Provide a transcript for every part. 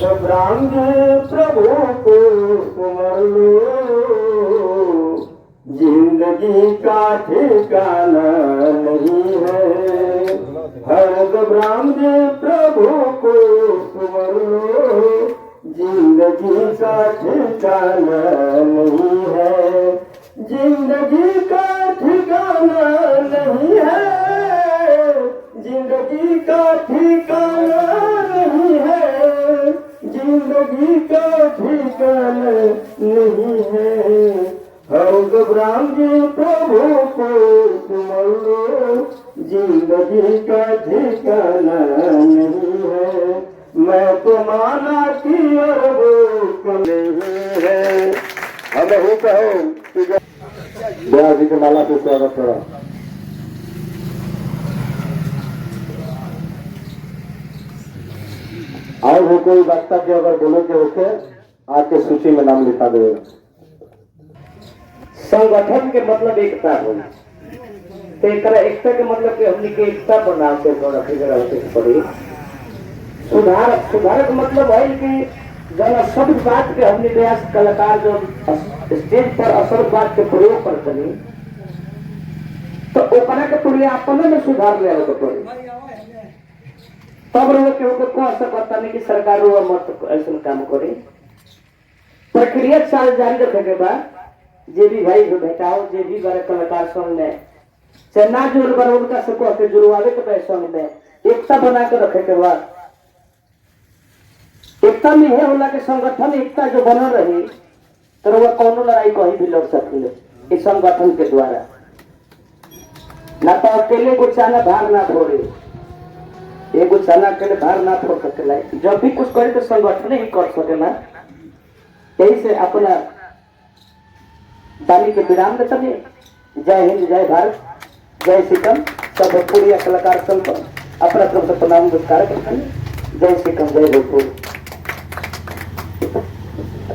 घबराएंगे प्रभु को सुमर लो, जिंदगी का ठिकाना नहीं है। हर घबराएंगे प्रभु को सुमर लो, जिंदगी का ठिकाना नहीं है। जिंदगी का ठिकाना नहीं है, जिंदगी का ठिकाना नहीं है, जिंदगी का ठिकाना नहीं है। हर घबराएंगे प्रभु को सुमर लो, जिंदगी का ठिकाना नहीं है। मैं तो माना कि और वो कम नहीं है। हमें ही कहो ब्याह जी के माला से स्वागत करो। और वो कोई वक्ता के अगर बोलो के होते आपके सूची में नाम लिखा देगा। संगठन के मतलब एकता हो, एकता के मतलब कि हमने के एकता बनाते थोड़ा फिगर होते पड़ी। सुधार का मतलब है कि जब सब बात के हमने प्रयास कलाकार जो स्टेज पर असर बात के प्रयोग करते नहीं तो ओकरा के पूरी अपने में सुधार ले तो पड़ी। तब लोग के ऊपर को असर करता नहीं कि सरकार वो मत ऐसा काम करे। प्रक्रिया साल जारी रखे के बाद जे भी भाई जो भेटाओ जे भी बड़े कलाकार संग में चाहे ना जुड़ कर उनका सबको के जुड़वावे के पैसा में एकता बना के रखे के बाद एकता में है होला के संगठन एकता जो बना रही तो वह कौनो लड़ाई कहीं भी लड़ सकते इस संगठन के द्वारा। ना तो अकेले को चाना भार ना फोड़े, एगो चाना अकेले भार ना फोड़ सकेला। जब भी कुछ करे तो संगठन ही कर सकेला। यही से अपना ताली के विराम देते हैं। जय हिंद, जय भारत, जय सिकम। सब भोजपुरी कलाकार संघ अपना तरफ से प्रणाम नमस्कार करते हैं। जय सिकम, जय भोजपुर।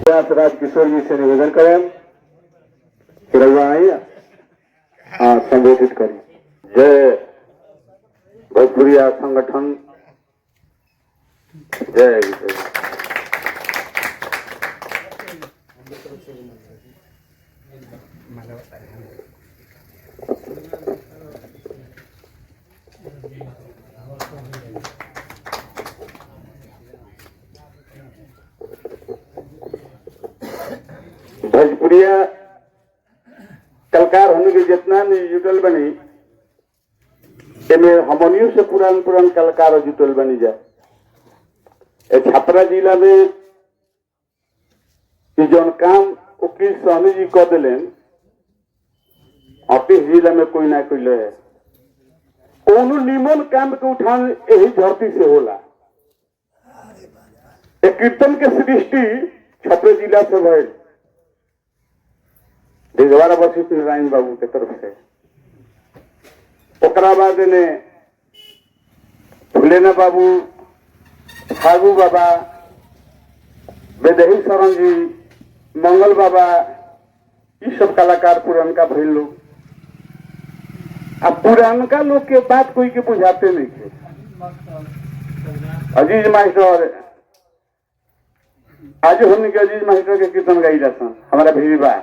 राज किशोर जी से निवेदन करें कि रहुआ आई संबोधित करें। जय भोजपुरिया संगठन, जय विजय। भोजपुरिया कलाकार होने के जितना नहीं जुटल बनी हमनियों से पुरान पुरान कलाकार जुटल बनी जाए। छपरा जिला में जौन काम वकील स्वामी जी कह दिलेन ऑफिस जिला में कोई ना कोई है। कोनो निमन काम के उठान यही धरती से होला। कीर्तन के सृष्टि छपरा जिला से भइल दिगवारा वशिष्ठ नारायण बाबू के तरफ से। ओकरा बाद ने फुलेना बाबू, फागू बाबा, बेदही शरण जी, मंगल बाबा, ये सब कलाकार पुरानका भइल लोग। अब पुरानका लोग के बात कोई के बुझाते नहीं थे। अजीज मास्टर आज हमने के अजीज मास्टर के कीर्तन गाई जाता हमारा भेजी बा।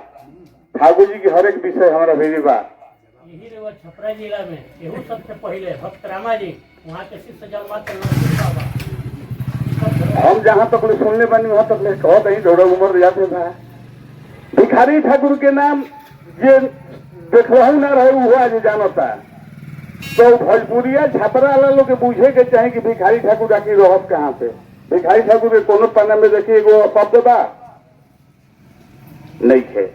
ठाकुर जी की हर एक विषय हमारा भेजी बा। यही रे छपरा जिला में एहू सबसे पहले भक्त रामा जी वहाँ के शिष्य जलमात्र बाबा। हम जहाँ तक सुनने बनी वहां तक कहत ही ढोड़ा उमर जाते था। भिखारी ठाकुर के नाम जे देखलहु ना रहे वो आज जानता। तो भोजपुरिया छपरा वाला लोग के बुझे के चाहे कि भिखारी ठाकुर आखिर रहत कहाँ पे। भिखारी ठाकुर के कोनो पन्ना में देखिए एगो शब्द बा नहीं थे।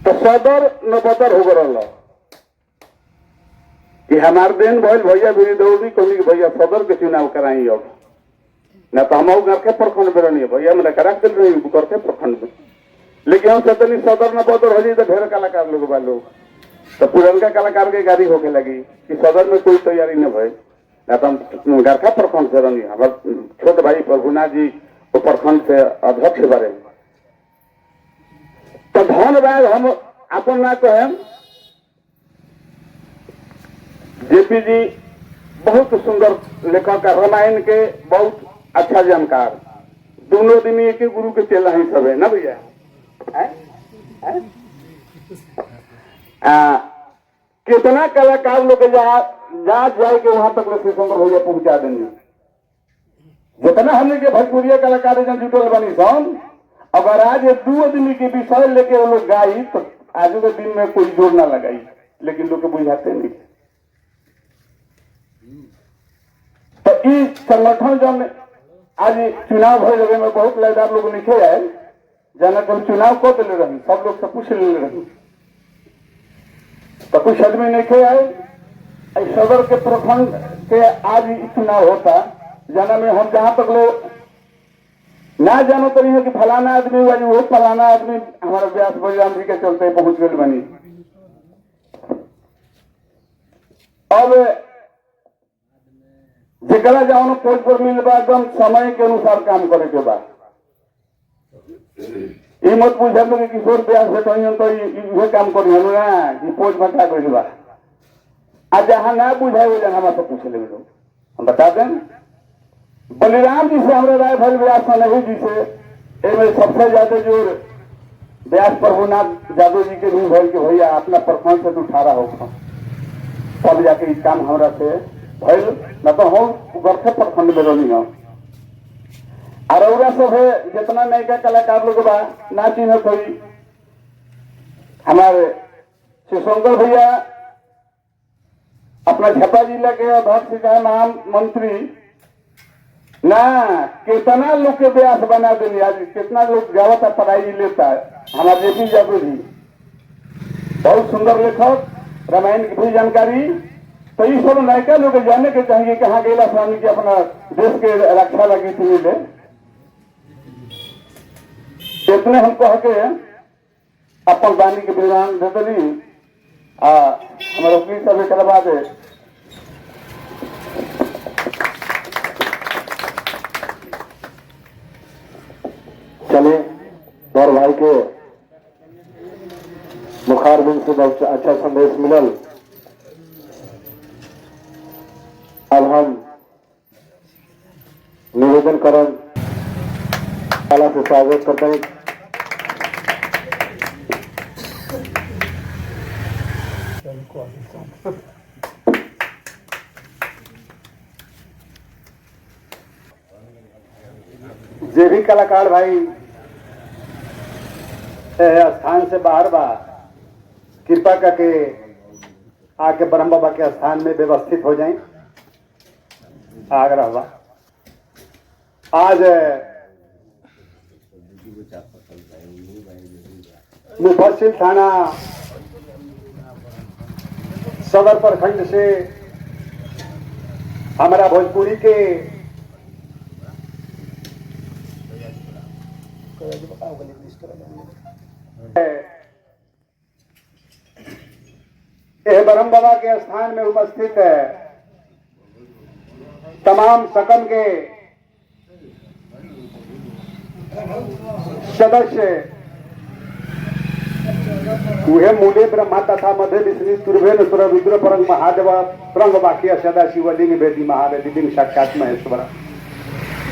तो सदर न बदर हो गल कि हमार दिन भइल भैया भी दौड़ी कहनी भैया सदर के चुनाव कराई। अब न तो हम गरखे प्रखंड में रहनी भैया मैंने करा दिल रही गरखे प्रखंड में। लेकिन हम सदनी सदर न बदर हो जाए तो ढेर कलाकार लोग बा लोग। तो पुरनका कलाकार के गाड़ी होके लगी कि सदर में कोई तैयारी न भई। न तो हम गरखा प्रखंड से रहनी। हमारे छोटे भाई प्रभुनाथ जी वो प्रखंड से अध्यक्ष बने। तो धन्यवाद हम अपन ना कहें। जेपी जी बहुत सुंदर लेखक रामायण के बहुत अच्छा जानकार, दोनों दिन एक ही गुरु के चेला ही सब है ना भैया। हैं? हैं? कितना कलाकार लोग जहाँ जाए के वहां तक श्री शंकर भैया पहुंचा देंगे। जितना हमने के भोजपुरिया कलाकार जहाँ जुटल बनी सन, अगर आज ये 2 आदमी के विषय लेके वो लोग गाई तो आज के दिन में कोई जोर ना लगाई, लेकिन लोग के बुझाते नहीं। तो इस संगठन जब आज चुनाव हो लगे में बहुत लयदार लोग लिखे आए, जाना तो चुनाव को दिले रही, सब लोग से पूछ ले रही, तो कुछ आदमी नहीं आए। सदर के प्रखंड के आज चुनाव होता, जाना में हम जहां तक लोग ना जानो तो नहीं है कि फलाना आदमी हुआ, वो फलाना आदमी हमारे व्यास बलिराम जी के चलते पहुंच गए बनी। अब जरा जाओ पोस्ट पर मिल बा एकदम समय के अनुसार काम करे के बाद ये मत पूछे कि किशोर व्यास से तो ये काम करी हम ना कि पोस्ट बता गई बा। आज जहां ना बुझाए वो जहां हमारे पूछ ले लोग हम बता दें। बलिराम जी से हमारे राय भर व्यास नहीं जी से इनमें सबसे ज्यादा जोर व्यास प्रभुनाथ यादव जी के रूप है कि भैया अपना प्रखंड से तो 18 होगा तब जाके इस काम हमारा से भैल न तो हम गर्थे प्रखंड में रही हम। अरौरा सब है जितना नयका कलाकार लोग बा ना चिन्हत हुई हमारे श्री शंकर भैया अपना झपा जिला के अध्यक्ष चाहे महामंत्री ना कितना लोग के व्यास बना देंगे। आज कितना लोग गावता पढ़ाई लेता है। हमारे जेपी यादव जी बहुत सुंदर लेखक, रामायण की भी जानकारी। तो ये सब नयका लोग जाने के चाहिए कहाँ गेला स्वामी के अपना देश के रक्षा लगी थी मिले। इतने हम कह के अपन वाणी के विधान दे दी हमारे वकील साहब करवा दे। चले और भाई के मुखार बिन से बहुत अच्छा संदेश मिलल। अब हम निवेदन करन ताला से स्वागत करते हैं। जे भी कलाकार भाई स्थान से बाहर बा कृपा करके आके ब्रह्म बाबा के स्थान में व्यवस्थित हो जाएं। आग्रह बा आज मुफस्सिल थाना सदर प्रखंड से हमारा भोजपुरी के ब्रह्म बाबा के स्थान में उपस्थित है तमाम सकम के सदस्य उहे मूले ब्रह्मा तथा मध्य विष्णु तुर्भेन सुर रुद्र परंग महादेव प्रंग वाक्य सदा शिवलिंग वेदी महावेदी लिंग साक्षात महेश्वर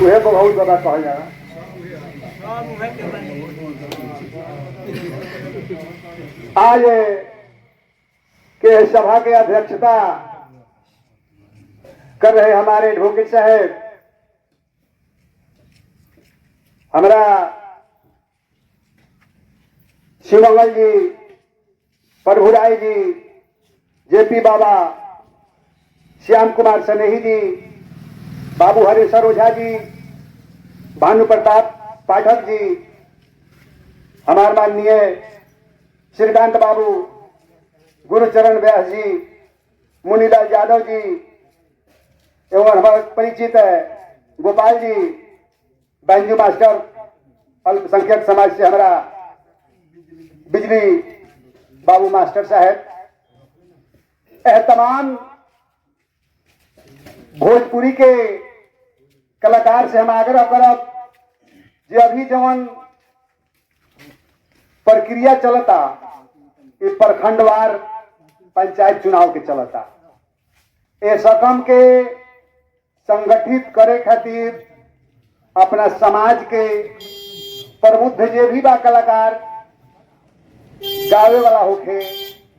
उहे बहुत ज्यादा कहल जाला। आज के सभा के अध्यक्षता कर रहे हमारे एडवोकेट साहब हमारा शिवमंगल जी, प्रभुराय जी, जेपी बाबा, श्याम कुमार सनेही जी, बाबू हरेश्वर ओझा जी, भानु प्रताप पाठक जी, हमारे माननीय श्रीकांत बाबू, गुरुचरण व्यास जी, मुनीलाल यादव जी एवं हमारे परिचित है गोपाल जी, बैंजू मास्टर, अल्पसंख्यक समाज से हमारा बिजली बाबू मास्टर साहब, तमाम भोजपुरी के कलाकार से हम आग्रह करब जे अभी जवन प्रक्रिया चलता ये प्रखंडवार पंचायत चुनाव के चलता ए सकम के संगठित करे खातिर अपना समाज के प्रबुद्ध जे भी बा कलाकार, गावे वाला होखे,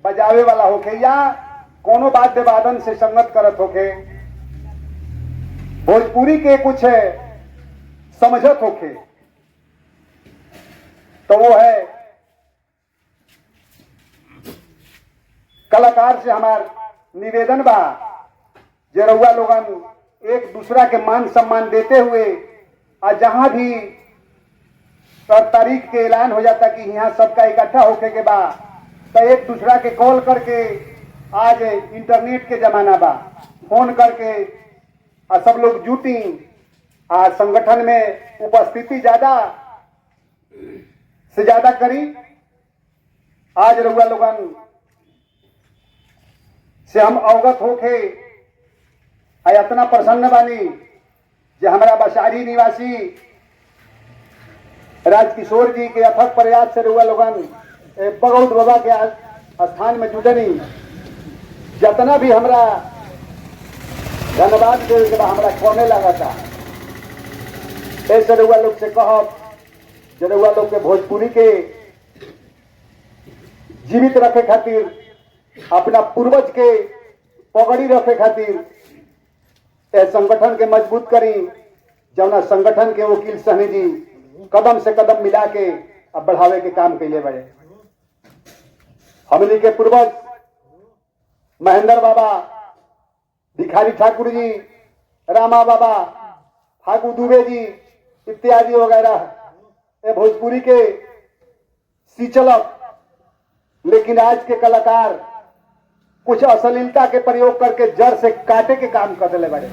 बजावे वाला होखे या कोनो वाद्य वादन से संगत करत होखे, भोजपुरी के कुछ समझत होखे, तो वो है कलाकार से हमार निवेदन बा जे रउआ लोगन एक दूसरा के मान सम्मान देते हुए और जहां भी तारीख के ऐलान हो जाता कि यहाँ सबका इकट्ठा होके के बा, तो एक दूसरा के कॉल करके, आज इंटरनेट के जमाना बा, फोन करके और सब लोग जुटी और संगठन में उपस्थिति ज्यादा से ज्यादा करी। आज रउआ लोगन से हम अवगत होके इतना प्रसन्न बानी जे हमारा बसारी निवासी राजकिशोर जी के अथक प्रयास से रउआ लोगन बगौत बाबा के स्थान में जुटनी। जितना भी हमरा धन्यवाद दे के हमरा खोने लगा था, ऐसे रउआ लोग से कहब जे रउआ लोग के भोजपुरी के जीवित रखे खातिर, अपना पूर्वज के पगड़ी रखे खातिर संगठन के मजबूत करी। जौना संगठन के वकील सहनी जी कदम से कदम मिला के अब बढ़ावे के काम कैले बड़े। हमनी के पूर्वज महेंद्र बाबा, भिखारी ठाकुर जी, रामा बाबा, फागू दुबे जी इत्यादि वगैरह भोजपुरी के सीचलक, लेकिन आज के कलाकार कुछ अश्लीलता के प्रयोग करके जड़ से काटे के काम कर दिले बड़े।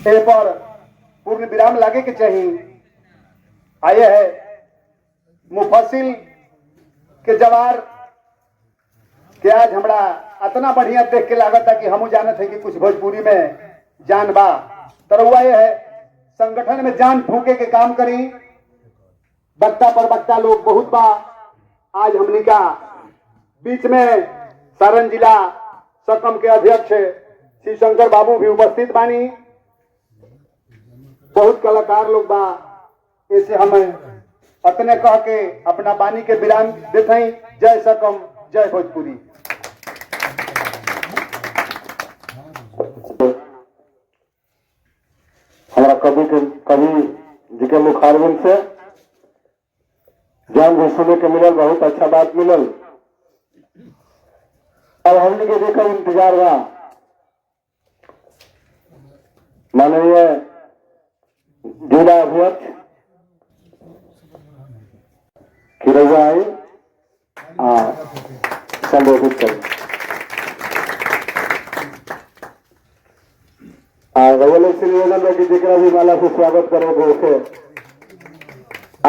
ए पर पूर्ण विराम लागे के चाहिए। आए है मुफस्सिल के जवार के आज हमरा इतना बढ़िया देख के लागत है कि हम जानत है कि कुछ भोजपुरी में जान बा। तरवा ये है संगठन में जान फूके के काम करी। बक्ता पर बक्ता लोग बहुत बा। आज हमनी का बीच में सारण जिला सकम के अध्यक्ष श्री शंकर बाबू भी उपस्थित बानी। बहुत कलाकार लोग बा। ऐसे हम अपने कह के अपना बानी के विराम देते हैं। जय सकम, जय भोजपुरी। हमारा कवि जी के मुखारबिन से जान भी सुने के मिलल, बहुत अच्छा बात मिलल। अब हमने के देखा इंतजार बा माननीय जिला अध्यक्ष की रउआ आई संबोधित करें। रउआ से निवेदन है कि जेकरा भी माला से स्वागत करोगे उसे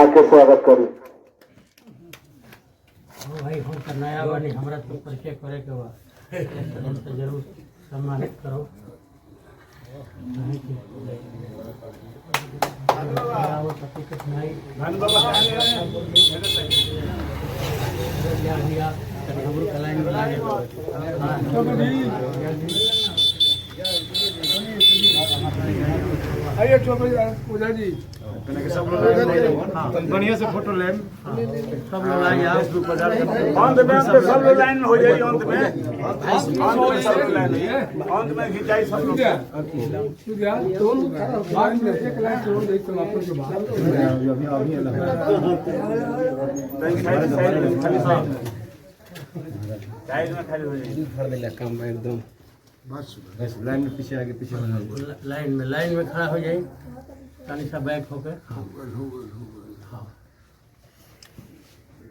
आके स्वागत करी। भाई हम तो नया बानी, हमरा तो परिचय करे के बा, तो जरूर सम्मानित करो। आइए पूजा जी, बढ़िया से फोटो लें। सब लोग आइए, ऑन द बैक पे सब लोग लाइन में हो जाइए। On the back on the back खिंचाई सब लोग। सूर्या तो बाद में एक लाइन छोड़ दे तो वापस के बाद साइड में खाली हो जाएगी। भर देला काम एकदम बस लाइन में पीछे आगे पीछे बना लाइन में खड़ा हो जाए। तनी सा बैक होकर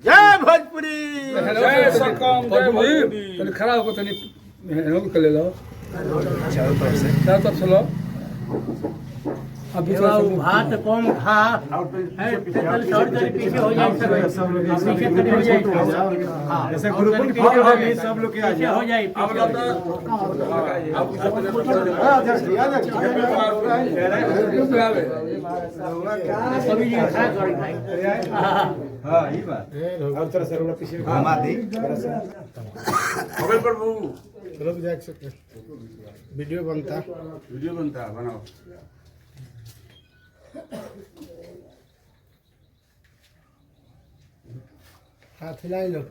जय भोजपुरी, जय सकम, जय भोजपुरी। तनी खड़ा होकर तनी हेलो कर ले लो, चारों तरफ से लो। अब भात कम खा, पीछे हो जाए, पीछे हो जाए। हाँ, ऐसे ग्रुप की फोटो है, सब लोग के आ पीछे हो जाए। सभी जी खा कर भाई। हां ये बात और तरह से पीछे घुमा दी मोबाइल पर वो रुक जा सकते। वीडियो बनता बनाओ। हाथ हिलाई लो।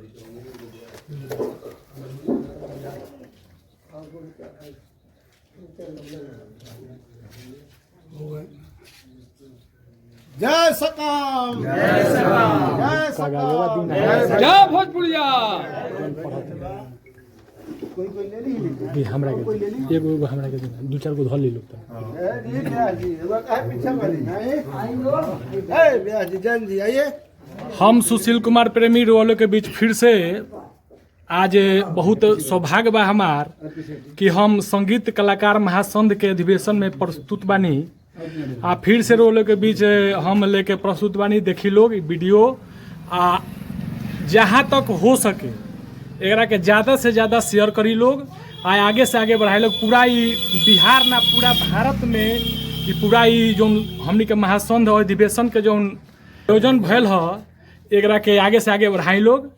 जय सकाम, जय सकाम, जय सकाम, जय भोजपुरिया। कोई ले ली हमरा के एगो हमरा के दू चार गो धर ले लो ये ब्याह जी वो काहे पीछे वाली नहीं ए ब्याह जी जैन जी आइए। हम सुशील कुमार प्रेमी रोलो के बीच फिर से आज बहुत सौभाग्य बा हमार कि हम संगीत कलाकार महासंघ के अधिवेशन में प्रस्तुत बानी। आ फिर से रोलो के बीच हम लेके प्रस्तुत बानी। देखी लोग वीडियो आ जहाँ तक हो सके एकरा के ज़्यादा से ज़्यादा शेयर करी लोग आ आगे से आगे बढ़ाई लोग। पूरा ई बिहार ना पूरा भारत में ये पूरा ई जो हमनी के महासंघ अधिवेशन के जो आयोजन भयल ह एकरा के आगे से आगे बढ़ाई लोग।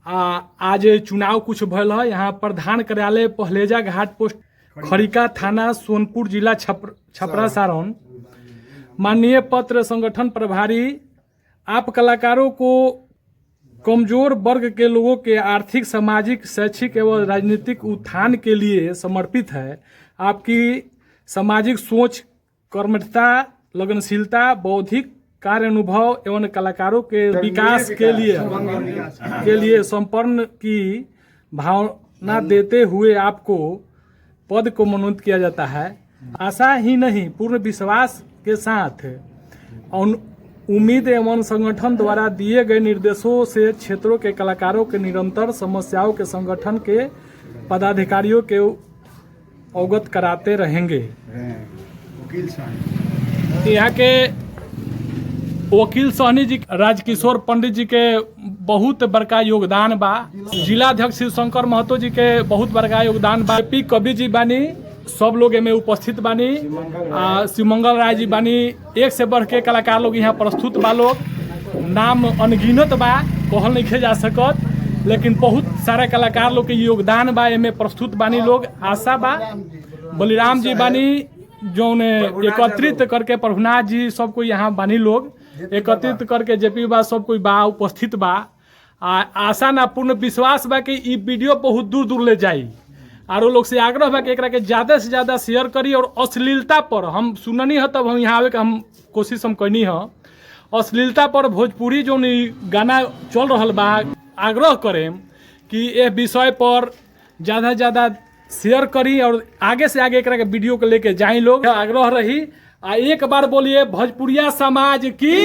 आज चुनाव कुछ भयल है। यहाँ प्रधान कार्यालय पहलेजा घाट पोस्ट खरिका थाना सोनपुर जिला छपरा सारण। माननीय पत्र संगठन प्रभारी आप कलाकारों को कमजोर वर्ग के लोगों के आर्थिक सामाजिक शैक्षिक एवं राजनीतिक उत्थान के लिए समर्पित है। आपकी सामाजिक सोच कर्मठता लगनशीलता बौद्धिक कार्य अनुभव एवं कलाकारों के विकास के लिए संपन्न की भावना देते हुए आपको पद को मनोनीत किया जाता है। आशा ही नहीं पूर्ण विश्वास के साथ उम्मीद एवं संगठन द्वारा दिए गए निर्देशों से क्षेत्रों के कलाकारों के निरंतर समस्याओं के संगठन के पदाधिकारियों के अवगत कराते रहेंगे। यहाँ के वकील सहनी जी राजकिशोर पंडित जी के बहुत बड़का योगदान बा। जिला अध्यक्ष शिवशंकर महतो जी के बहुत बड़का योगदान बा। पी कवि जी बानी सब लोग में उपस्थित बानी। शिवमंगल राय जी बानी। एक से बढ़ के कलाकार लोग यहाँ प्रस्तुत बा। लोग नाम अनगिनत बा कहल नहीं जा सकत लेकिन बहुत सारा कलाकार लोग के योगदान बा एमे प्रस्तुत बानी लोग। आशा बा बलिराम जी बानी जो एकत्रित करके प्रभुनाथ जी सबको यहाँ बानी लोग एकत्रित करके जेपी बा सब कोई बा उपस्थित बा। आशा ना पूर्ण विश्वास बा कि ई वीडियो बहुत दूर दूर ले जाई। आरो लोग से आग्रह बा कि एकरा के ज़्यादा से ज़्यादा शेयर करी। और अश्लीलता पर हम सुननी है तब हम यहाँ आवे के हम कोशिश हम करनी है। अश्लीलता पर भोजपुरी जो गाना चल रहा बा आग्रह करें कि यह विषय पर ज़्यादा से ज़्यादा शेयर करी और आगे से आगे एकरा के वीडियो को लेके जाए लोग। आग्रह रही। एक बार बोलिए भोजपुरिया समाज की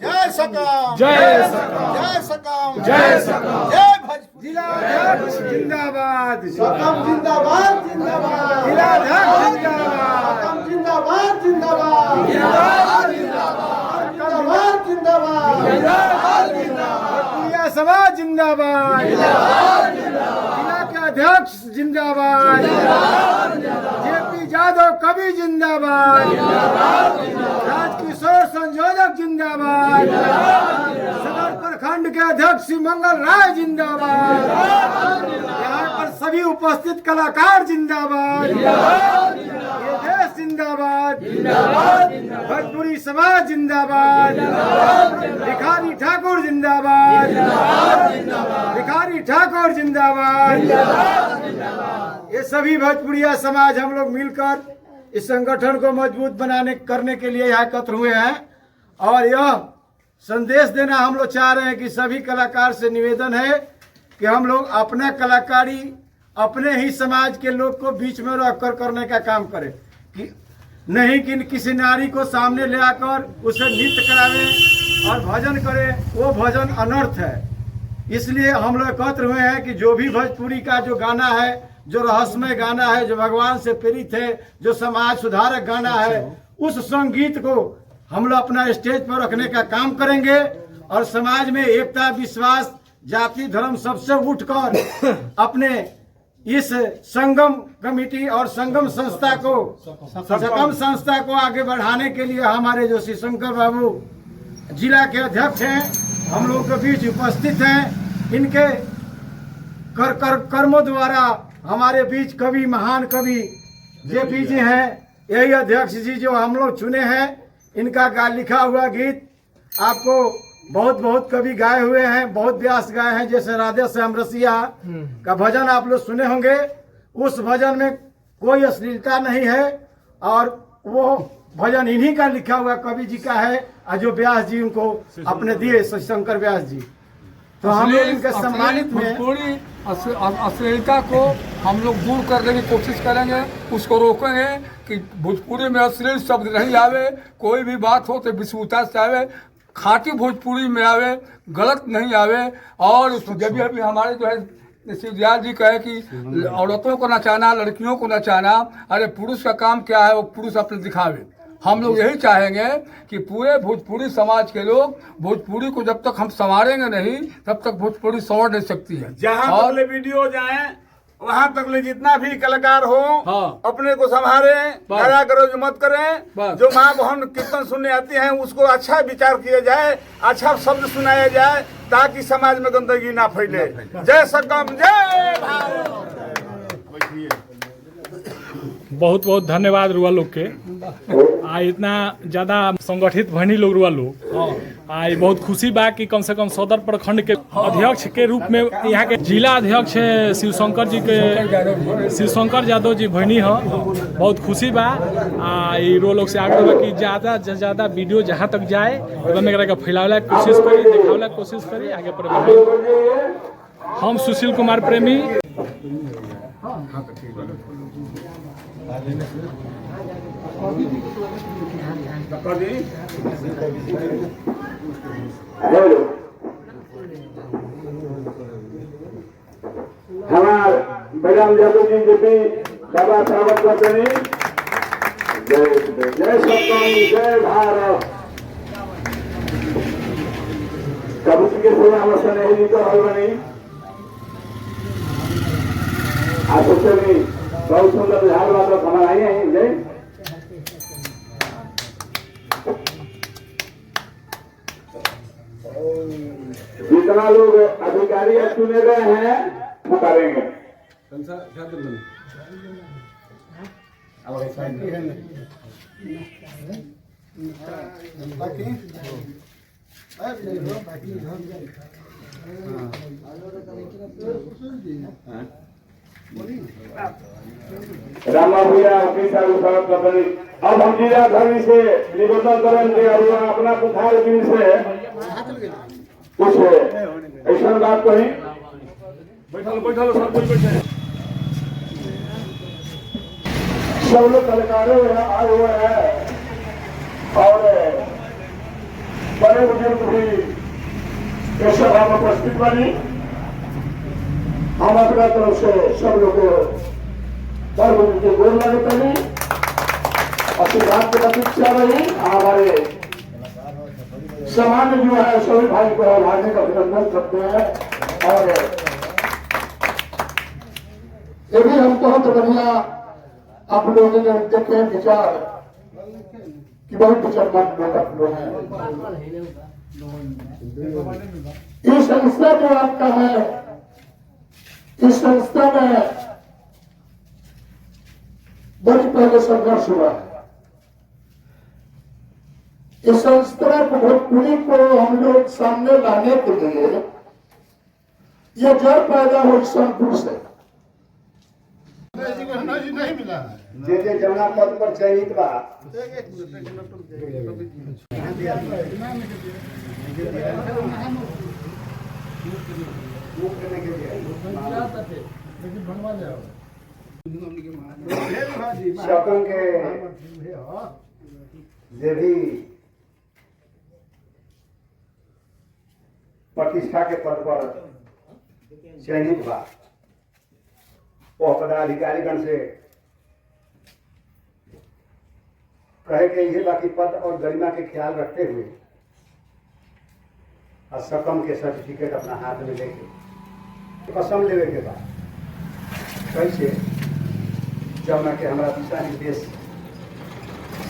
जय सकाम, जय सकाम, जय सकाम, जय सकाम, जय भोजपुरिया जिंदाबाद, सकाम जिंदाबाद, जिंदाबाद, जिला जिंदाबाद, जिंदाबाद, जिंदाबाद, जिंदाबाद, जिंदाबाद, जिंदाबाद, जिंदाबाद, भोजपुरिया समाज जिंदाबाद, जिला के अध्यक्ष जिंदाबाद, जेपी यादव कवि जिंदाबाद, राजकिशोर संयोजक जिंदाबाद, सदर प्रखंड के अध्यक्ष मंगल राय जिंदाबाद, यहाँ पर सभी उपस्थित कलाकार जिंदाबाद, ये देश जिंदाबाद, भोजपुरी समाज जिंदाबाद, भिखारी ठाकुर जिंदाबाद, भिखारी ठाकुर जिंदाबाद। ये सभी भोजपुरिया समाज हम लोग मिलकर इस संगठन को मजबूत बनाने करने के लिए यहाँ एकत्र हुए हैं। और यह संदेश देना हम लोग चाह रहे हैं कि सभी कलाकार से निवेदन है कि हम लोग अपना कलाकारी अपने ही समाज के लोग को बीच में रखकर करने का काम करें कि नहीं कि किसी नारी को सामने ले आकर उसे नृत्य करावें और भजन करें, वो भजन अनर्थ है। इसलिए हम लोग एकत्र हुए हैं कि जो भी भोजपुरी का जो गाना है, जो रहस्यमय गाना है, जो भगवान से प्रेरित है, जो समाज सुधारक गाना है, उस संगीत को हम लोग अपना स्टेज पर रखने का काम करेंगे और समाज में एकता विश्वास जाति धर्म सबसे उठकर अपने इस संगम कमेटी और संगम संस्था को सकम संस्था को आगे बढ़ाने के लिए हमारे जो श्री शंकर बाबू जिला के अध्यक्ष हैं हम लोगों के बीच उपस्थित हैं। इनके कर्मों द्वारा हमारे बीच कवि महान कवि जेपी जी हैं, यही अध्यक्ष जी जो हम लोग चुने हैं, इनका लिखा हुआ गीत आपको बहुत बहुत कवि गाए हुए हैं, बहुत व्यास गाए हैं। जैसे राधे श्याम रसिया का भजन आप लोग सुने होंगे। उस भजन में कोई अश्लीलता नहीं है और वो भजन इन्हीं का लिखा हुआ कवि जी का है, और जो व्यास जी उनको अपने दिए, शंकर व्यास जी। तो हम लोग इनके सम्मानित में भोजपुरी अश्लीलता को हम लोग दूर करने की कोशिश करेंगे, उसको रोकेंगे कि भोजपुरी में अश्लील शब्द नहीं आवे, कोई भी बात हो तो विश्वता से आवे, खाटी भोजपुरी में आवे, गलत नहीं आवे। और जब अभी हमारे जो है शिवदयाल जी कहे कि औरतों को नचाना, लड़कियों को नचाना, अरे पुरुष का काम क्या है, वो पुरुष अपने दिखावे। हम लोग यही चाहेंगे कि पूरे भोजपुरी समाज के लोग भोजपुरी को जब तक हम संवारेंगे नहीं, तब तक भोजपुरी संवर नहीं सकती है। जहाँ तक ले वीडियो जाए वहाँ तक ले जितना भी कलाकार हो, हाँ। अपने को संभाले, गाया करो जो मत करें। बस। जो माँ बहन कीर्तन सुनने आती हैं उसको अच्छा विचार किया जाए, अच्छा शब्द सुनाया जाए, ताकि समाज में गंदगी ना फैले। जय सकम, जय भारत। बहुत बहुत धन्यवाद रुआ लोग के। आ इतना ज्यादा संगठित भनी लोग रुआ लोग। आ बहुत खुशी बा कि कम से कम सदर प्रखंड के अध्यक्ष के रूप में यहाँ के जिला अध्यक्ष शिवशंकर यादव जी भनी है। बहुत खुशी बा। आ रो लोग से आग्रह बा कि ज्यादा से ज्यादा वीडियो जहाँ तक जाए एकदम फैलावे की कोशिश करी, दिखावे की कोशिश करी, आगे पर बढ़ाई। हम सुशील कुमार प्रेमी हमार बलराम यादव जी जो भी बाबा स्वागत करते हैं। जय सत्यम, जय भारत। कबूत के सेवा अवसर नहीं जी तो हल बनी आप सोचे बहुत सुंदर बिहार वाला खाना आई है। जय जितना लोग अधिकारी चुने गए हैं वो करेंगे। रामा भैया अपनी सारी स्वागत करते हैं। अब हम जिला धर्मी से निवेदन करेंगे और अपना पुखार दिन से कुछ ऐसा बात कही। बैठल सब कुछ बैठे, सब लोग कलाकारों आए हुए हैं और बड़े बुजुर्ग भी इस सभा में उपस्थित बनी। हम अपना तरफ से सब लोग बड़े बुजुर्ग के गोल लगे पहले आशीर्वाद की प्रतीक्षा रही। हमारे समाज जो है सभी भाई को हार्दिक अभिनंदन करते हैं। और ये भी हम बहुत बढ़िया आप लोगों ने देखे विचार कि बहुत विचारवान लोग आप लोग हैं। ये संस्था जो आपका है, इस संस्था में बड़ी पहले संघर्ष हुआ है। इस संस्था भोजपुरी को हम लोग सामने लाने के लिए यह जड़ पैदा हुई सोनपुर से। नहीं मिला जे जमुना पद पर चयनित बा शकम के जे भी प्रतिष्ठा के पद पर चयनित बा वो पदाधिकारीगण से कहे के ये बाकी पद और गरिमा के ख्याल रखते हुए और सकम के सर्टिफिकेट अपना हाथ में लेके कसम लेवे के बाद कैसे जमुना के हमारा दिशा निर्देश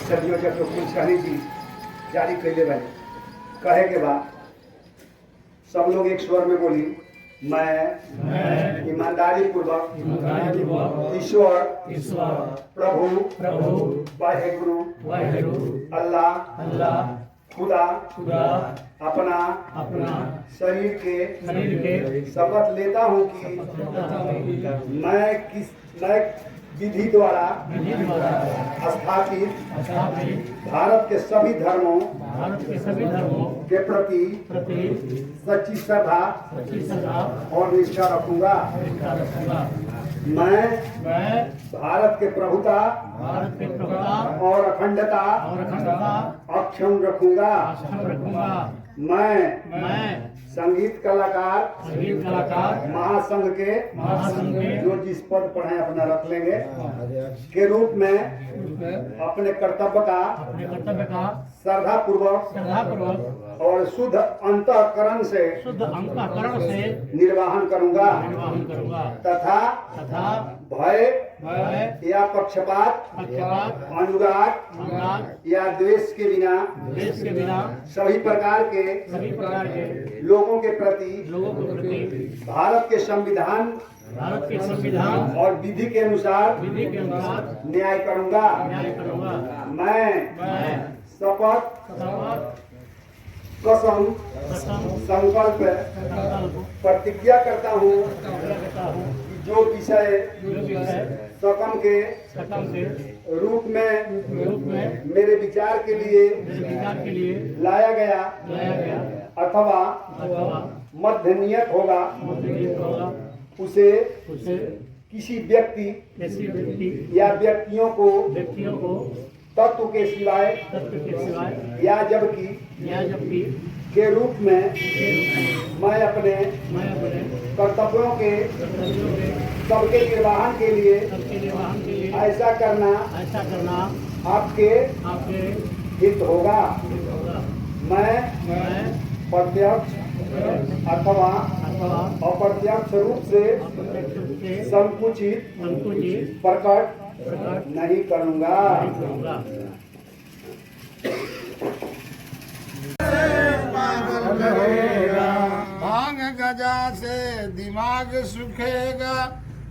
संयोजक कुलसानी जी जारी कैले बने। कहे के बाद सब लोग एक स्वर में बोली मैं ईमानदारी पूर्वक ईश्वर प्रभु वाहेगुरु अल्लाह खुदा अपना शरीर के शपथ लेता हूँ कि मैं विधि द्वारा स्थापित भारत के सभी धर्मों के प्रति सच्ची श्रद्धा और निष्ठा रखूंगा। मैं भारत के प्रभुता और अखंडता अक्षुण्ण रखूंगा। मैं संगीत कलाकार महासंघ के जो जिस पद पर हैं अपना रख लेंगे के रूप में अपने कर्तव्य का श्रद्धा पूर्वक और शुद्ध अंतःकरण से निर्वाहन करूंगा तथा भय या पक्षपात अनुराग या द्वेष के बिना सभी प्रकार के लोगों के प्रति भारत के संविधान और विधि के अनुसार न्याय करूंगा। मैं शपथ कसम संकल्प प्रतिज्ञा करता हूँ कि जो विषय सकम के रूप में मेरे विचार के लिए लाया गया अथवा मध्य नियत होगा उसे किसी व्यक्ति या व्यक्तियों को तत्व के सिवाय या जबकि के रूप में मैं अपने कर्तव्यों के सबके निर्वाहन के लिए ऐसा करना आपके हित होगा। मैं प्रत्यक्ष अथवा अप्रत्यक्ष रूप से संकुचित प्रकट नहीं करूंगा। भांग गजा से दिमाग सुखेगा,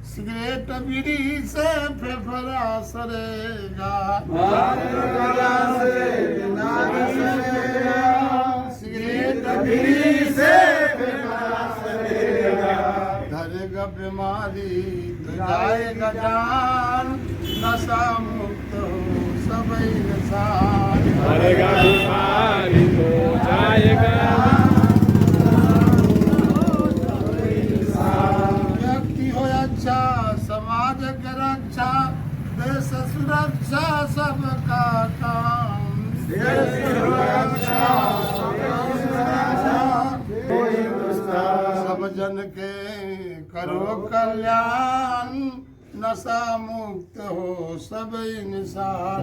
सिगरेट बीड़ी से फेफड़ा सरेगा। भांग गजा से दिमाग सुखेगा, सिगरेट बीड़ी से फेफड़ा सरेगा। धरेगा बीमारी तो जाएगा जान, नशा मुक्त हो सब इंसान। धरेगा बीमारी तो जाएगा समाज के रक्षा, देश सुरक्षा सबका काम। देश सुरक्षा सब जन के करो कल्याण, नशा मुक्त हो सब इंसान।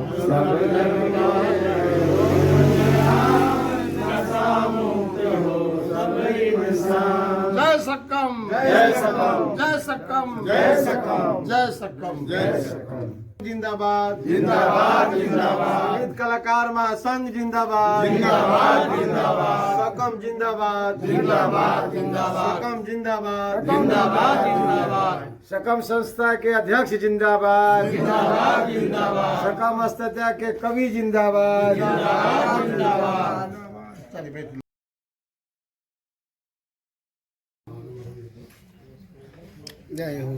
जय सकम, जय सकम, जय सकम, जय सकम, जय सकम, जय सकम। जिंदाबाद जिंदाबाद जिंदाबाद। संगीत कलाकार महासंघ जिंदाबाद जिंदाबाद जिंदाबाद। सकम जिंदाबाद जिंदाबाद जिंदाबाद। सकम जिंदाबाद जिंदाबाद जिंदाबाद। सकम संस्था के अध्यक्ष जिंदाबाद जिंदाबाद जिंदाबाद। सकम संस्था के कवि जिंदाबाद जिंदाबाद। जय हो।